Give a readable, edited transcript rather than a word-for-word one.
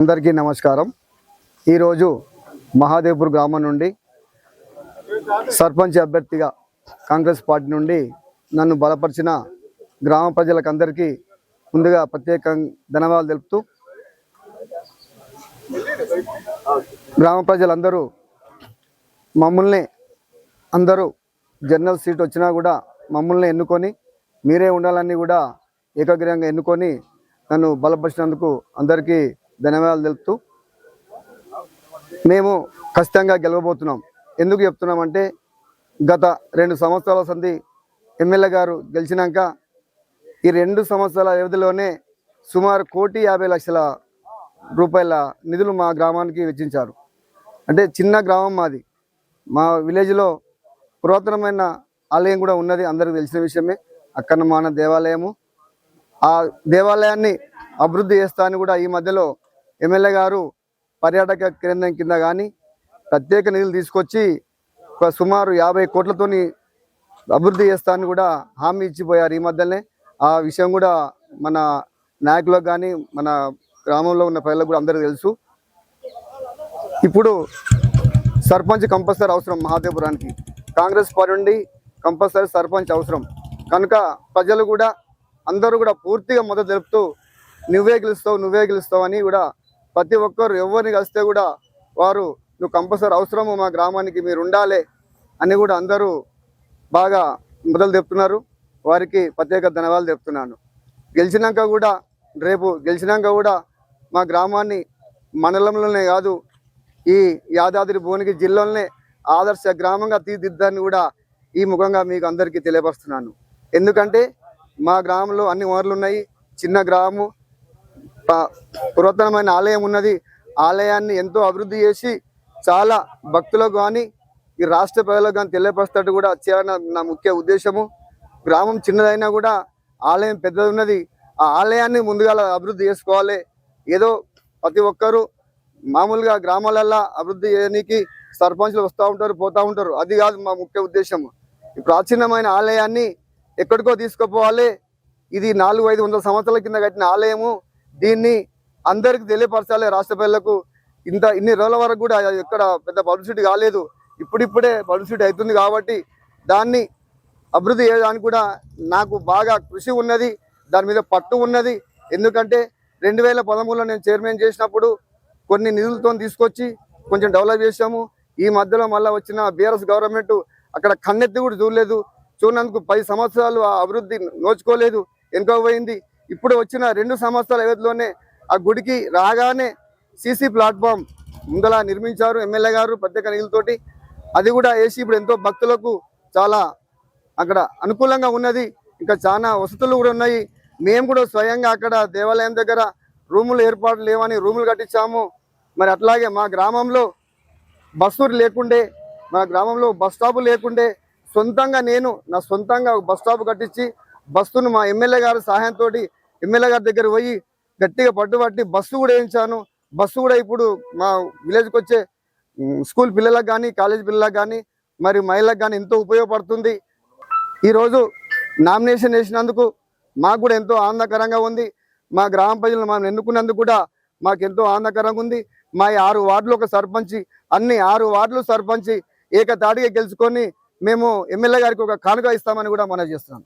అందరికీ నమస్కారం। ఈరోజు మహాదేవ్పూర్ గ్రామం నుండి సర్పంచ్ అభ్యర్థిగా కాంగ్రెస్ పార్టీ నుండి నన్ను బలపరిచిన గ్రామ ప్రజలకందరికీ ముందుగా ప్రత్యేకంగా ధన్యవాదాలు తెలుపుతూ, గ్రామ ప్రజలందరూ మమ్మల్ని అందరూ జనరల్ సీట్ వచ్చినా కూడా మమ్మల్ని ఎన్నుకొని మీరే ఉండాలని కూడా ఏకగ్రీవంగా ఎన్నుకొని నన్ను బలపరిచినందుకు అందరికీ ధన్యవాదాలు తెలుపుతూ, మేము ఖచ్చితంగా గెలవబోతున్నాం। ఎందుకు చెప్తున్నామంటే గత 2 సంవత్సరాల సంధి ఎమ్మెల్యే గారు గెలిచినాక ఈ 2 సంవత్సరాల వ్యవధిలోనే సుమారు 1,50,00,000 రూపాయల నిధులు మా గ్రామానికి వెచ్చించారు। అంటే చిన్న గ్రామం మాది, మా విలేజ్లో పురాతనమైన ఆలయం కూడా ఉన్నది, అందరికీ తెలిసిన విషయమే, అక్కన్నమాన దేవాలయము। ఆ దేవాలయాన్ని అభివృద్ధి చేస్తా అని కూడా ఈ మధ్యలో ఎమ్మెల్యే గారు పర్యాటక కేంద్రం కింద కానీ ప్రత్యేక నిధులు తీసుకొచ్చి ఒక సుమారు 50 కోట్లతోని అభివృద్ధి చేస్తానని కూడా హామీ ఇచ్చిపోయారు ఈ మధ్యనే। ఆ విషయం కూడా మన నాయకులకు కానీ మన గ్రామంలో ఉన్న ప్రజలకు కూడా అందరికీ తెలుసు। ఇప్పుడు సర్పంచ్ కంపల్సరీ అవసరం, మహాదేవ్పురానికి కాంగ్రెస్ పార్టీ నుండి కంపల్సరీ సర్పంచ్ అవసరం కనుక ప్రజలు కూడా అందరూ కూడా పూర్తిగా మద్దతు తెలుపుతూ నువ్వే గెలుస్తావు అని కూడా ప్రతి ఒక్కరు ఎవరిని కలిస్తే కూడా వారు నువ్వు కంపల్సరీ అవసరము, మా గ్రామానికి మీరు ఉండాలి అని కూడా అందరూ బాగా మొదలు చెప్తున్నారు। వారికి ప్రత్యేక ధన్యవాదాలు చెప్తున్నాను। రేపు గెలిచినాక కూడా మా గ్రామాన్ని మండలంలోనే కాదు ఈ యాదాద్రి భువనగిరి జిల్లాలోనే ఆదర్శ గ్రామంగా తీర్చిదిద్దాన్ని కూడా ఈ ముఖంగా మీకు అందరికీ తెలియపరుస్తున్నాను। ఎందుకంటే మా గ్రామంలో అన్ని వనరులు ఉన్నాయి, చిన్న గ్రామము, పురాతనమైన ఆలయం ఉన్నది। ఆలయాన్ని ఎంతో అభివృద్ధి చేసి చాలా భక్తులకు కానీ ఈ రాష్ట్ర ప్రజలకు కానీ తెలియపరుస్తూ కూడా చేయాలని నా ముఖ్య ఉద్దేశము। గ్రామం చిన్నదైనా కూడా ఆలయం పెద్దది ఉన్నది, ఆ ఆలయాన్ని ముందుగా అభివృద్ధి చేసుకోవాలి। ఏదో ప్రతి ఒక్కరూ మామూలుగా గ్రామాలల్లో అభివృద్ధి చేయడానికి సర్పంచ్లు వస్తూ ఉంటారు పోతూ ఉంటారు, అది కాదు మా ముఖ్య ఉద్దేశము। ఈ ప్రాచీనమైన ఆలయాన్ని ఎక్కడికో తీసుకుపోవాలి, ఇది 400-500 సంవత్సరాల కింద కట్టిన ఆలయము, దీన్ని అందరికి తెలియపరచాలి రాష్ట్ర ప్రజలకు। ఇన్ని రోజుల వరకు కూడా ఎక్కడ పెద్ద పబ్లిసిటీ కాలేదు, ఇప్పుడిప్పుడే పబ్లిసిటీ అవుతుంది కాబట్టి దాన్ని అభివృద్ధి చేయడానికి కూడా నాకు బాగా కృషి ఉన్నది, దాని మీద పట్టు ఉన్నది। ఎందుకంటే 2013లో నేను చైర్మన్ చేసినప్పుడు కొన్ని నిధులతో తీసుకొచ్చి కొంచెం డెవలప్ చేసాము। ఈ మధ్యలో మళ్ళీ వచ్చిన బీఆర్ఎస్ గవర్నమెంట్ అక్కడ కన్నెత్తి కూడా చూడనందుకు 10 సంవత్సరాలు ఆ అభివృద్ధి నోచుకోలేదు, వెనుకపోయింది। ఇప్పుడు వచ్చిన 2 సంవత్సరాల వ్యవధిలోనే ఆ గుడికి రాగానే సీసీ ప్లాట్ఫామ్ ముందలా నిర్మించారు ఎమ్మెల్యే గారు ప్రత్యేక నిధులతోటి, అది కూడా వేసి ఇప్పుడు ఎంతో భక్తులకు చాలా అక్కడ అనుకూలంగా ఉన్నది। ఇంకా చాలా వసతులు కూడా ఉన్నాయి। మేము కూడా స్వయంగా అక్కడ దేవాలయం దగ్గర రూములు ఏర్పాటు లేవని రూములు కట్టించాము। మరి అట్లాగే మా గ్రామంలో బస్సు లేకుండే, మా గ్రామంలో బస్ స్టాప్ లేకుండే సొంతంగా నేను నా సొంతంగా బస్ స్టాప్ కట్టించి బస్సును మా ఎమ్మెల్యే గారి సహాయంతో ఎమ్మెల్యే గారి దగ్గర పోయి గట్టిగా పట్టుబట్టి బస్సు కూడా వేయించాను। బస్సు కూడా ఇప్పుడు మా విలేజ్కి వచ్చే స్కూల్ పిల్లలకు కానీ కాలేజ్ పిల్లలకు కానీ మరి మహిళలకు కానీ ఎంతో ఉపయోగపడుతుంది। ఈరోజు నామినేషన్ వేసినందుకు మాకు కూడా ఎంతో ఆనందకరంగా ఉంది, మా గ్రామ ప్రజలను మనం ఎన్నుకున్నందుకు కూడా మాకు ఎంతో ఆనందకరంగా ఉంది। మా 6 వార్డులు ఒక సర్పంచి, అన్ని 6 వార్డులు సర్పంచి ఏకతాటిగా గెలుచుకొని మేము ఎమ్మెల్యే గారికి ఒక కానుక ఇస్తామని కూడా మనం చేస్తున్నాం।